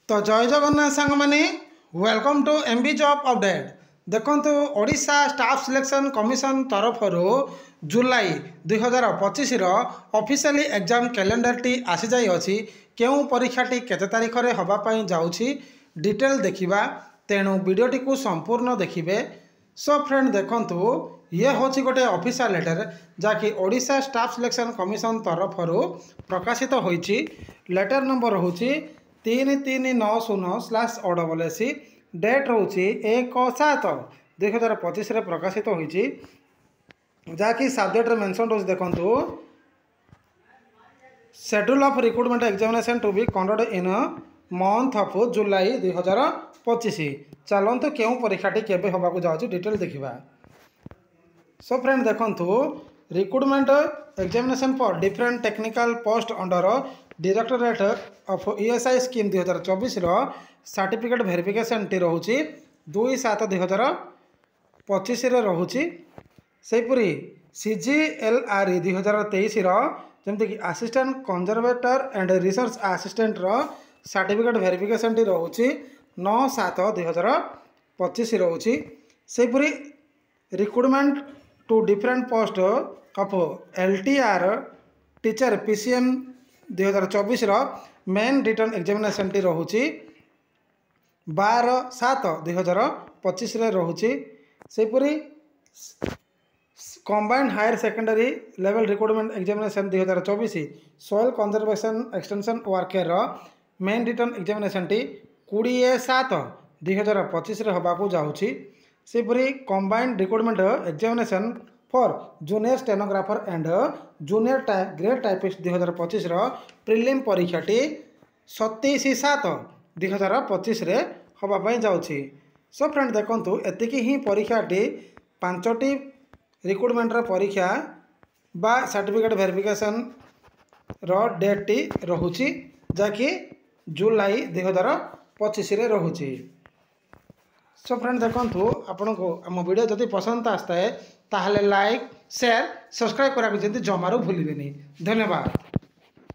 तो जय जगन्नाथ सांग माने welcome to MB job update. देखंतु ओडिशा स्टाफ सिलेक्शन कमिशन तरफ जुलाई 2025 रो ऑफिशियली एग्जाम कैलेंडर टी आसी जाई अछि। केउ परीक्षा टी केते तारिख रे होबा पई जाउछि डिटेल देखिबा, तेणु वीडियो टी को संपूर्ण देखिबे। सो फ्रेंड देखंतु ये होछि गोटे ऑफिशियल लेटर जाकि ओडिशा स्टाफ सिलेक्शन कमिशन तरफ प्रकाशित होइछि। लेटर नंबर होछि 3390/OSC। डेट रोचे 1/7/2025 प्रकाशित होइछि, जहाँकि सब्जेक्ट मेंशन रोज देखंतु schedule of recruitment examination to be conducted in month of July 2025। चलंतु केउ परीक्षाटी केबे होबाकू जाउछि डिटेल देखिबा। सो फ्रेंड देखंतु recruitment examination for different technical post under directorate of ESI scheme 2024 रो सर्टिफिकेट वेरिफिकेशन टी रोचे 2/7/2025 रे रोचे। सेहीपरी CGLRE 2023 रो जमती कि assistant conservator and research assistant रो सर्टिफिकेट वेरिफिकेशन टी रोचे 9/7/2025 रोचे। सेहीपरी recruitment two different post of LTR teacher PCM 2024 रो मेन रिटर्न एग्जामिनेशन टी रोचे 12/7/2025 रे रोचे। सेहीपरी combined higher secondary level recruitment examination 2024 soil conservation extension worker रो मेन रिटर्न एग्जामिनेशन टी 20/7/2025 रे होबाकू जाउछि। सेहीपरी combined recruitment examination for junior stenographer and junior grade typist 2025 रो प्रिलिम परीक्षा टी 27/7/2025 रे होबा पई जाउछि। सो फ्रेंड देखंतु एतिकी ही परीक्षा टी 5टी रिक्रूटमेंट रो परीक्षा बा सर्टिफिकेट वेरिफिकेशन रो डेट टी रहुछि, जाकि जुलाई 2025 रे रहुछि। सो फ्रेंड देखंतु आपन को आम वीडियो जदि पसंद आस्ता है ताहले लाइक शेयर सब्सक्राइब करा जमारू भूलिबेनी। धन्यवाद।